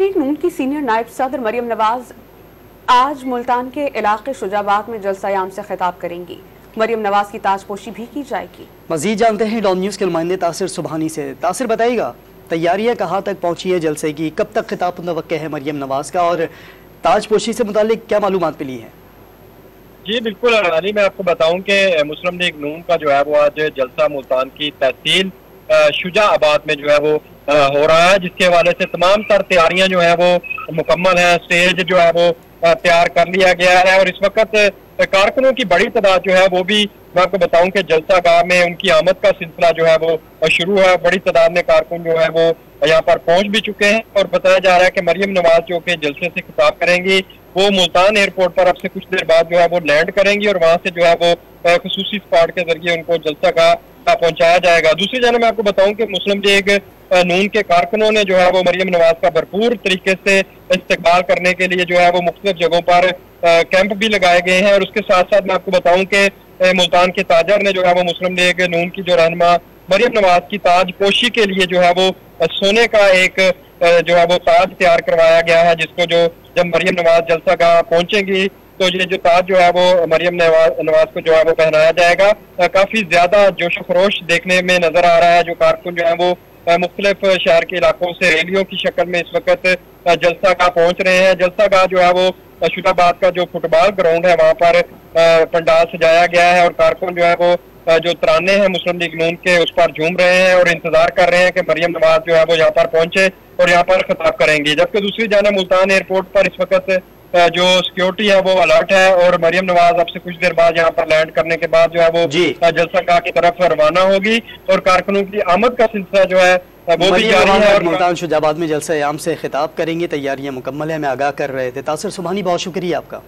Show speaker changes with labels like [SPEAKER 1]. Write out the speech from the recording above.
[SPEAKER 1] League नून की senior नायब सदर मरियम नवाज आज मुल्तान के इलाके शुजाबाद में जलसा-ए-आम से खिताब करेंगी। मरियम नवाज की ताजपोशी भी की जाएगी।
[SPEAKER 2] मजीद जानते हैं डॉन न्यूज़ के नुमाइंदे तासिर सुबहानी से। तासिर बताइएगा, तैयारियां कहाँ तक पहुंची है जलसे की, कब तक खिताब मुतवक्के है मरियम नवाज का, और ताजपोशी से मुतालिक क्या मालूमात मिली है?
[SPEAKER 3] जी बिल्कुल अली, मैं आपको बताऊं कि मुस्लिम लीग नून का जो है वो आज जलसा मुल्तान की तहसील शुजाबाद में जो है वो हो रहा है, जिसके हवाले से तमाम तर तैयारियां जो है वो मुकम्मल है। स्टेज जो है वो तैयार कर लिया गया है और इस वक्त कारकुनों की बड़ी तादाद जो है वो भी, मैं आपको बताऊं कि जलसा गाह में उनकी आमद का सिलसिला जो है वो शुरू है। बड़ी तादाद में कारकुन जो है वो यहाँ पर पहुंच भी चुके हैं और बताया जा रहा है कि मरियम नवाज जो कि जलसे से खिताब करेंगी वो मुल्तान एयरपोर्ट पर अब से कुछ देर बाद जो है वो लैंड करेंगी और वहां से जो है वो खुसूसी स्पॉट के जरिए उनको जलसा गाह पहुंचाया जाएगा। दूसरी जानब मैं आपको बताऊं कि मुस्लिम लीग नून के कारकुनों ने जो है वो मरियम नवाज का भरपूर तरीके से इस्तेकबाल करने के लिए जो है वो मुख्तलिफ जगहों पर कैंप भी लगाए गए हैं। और उसके साथ साथ मैं आपको बताऊं कि मुल्तान के ताजर ने जो है वो मुस्लिम लीग नून की जो रहनुमा मरियम नवाज की ताजपोशी के लिए जो है वो सोने का एक जो है वो ताज तैयार करवाया गया है, जिसको जो जब मरियम नवाज जलसा गाह पहुंचेंगी तो ये जो ताज जो है वो मरियम नवाज को जो है वो पहनाया जाएगा। काफी ज्यादा जोश खरोश देखने में नजर आ रहा है। जो कारकुन जो है वो मुख्तलिफ शहर के इलाकों से रैलियों की शक्ल में इस वक्त जलसा गाह पहुंच रहे हैं। जलसा गाह जो है वो शुजाबाद का जो फुटबॉल ग्राउंड है वहाँ पर पंडाल सजाया गया है और कारकुन जो है वो जो तराने हैं मुस्लिम लीग नून के उस पर झूम रहे हैं और इंतजार कर रहे हैं कि मरियम नवाज जो है वो यहाँ पर पहुंचे और यहाँ पर खिताब करेंगी। जबकि दूसरी जानिब मुल्तान एयरपोर्ट पर इस वक्त जो सिक्योरिटी है वो अलर्ट है और मरियम नवाज अब से कुछ देर बाद यहाँ पर लैंड करने के बाद जो है वो जलसा गाह की तरफ रवाना होगी और कारकुनों की आमद का सिलसिला जो है वो भी जारी है और
[SPEAKER 2] मुल्तान शुजाबाद में जलसा-ए-आम से खिताब करेंगे। तैयारियां मुकम्मल है, हमें आगाह कर रहे थे। तासिर सुबहानी, बहुत शुक्रिया आपका।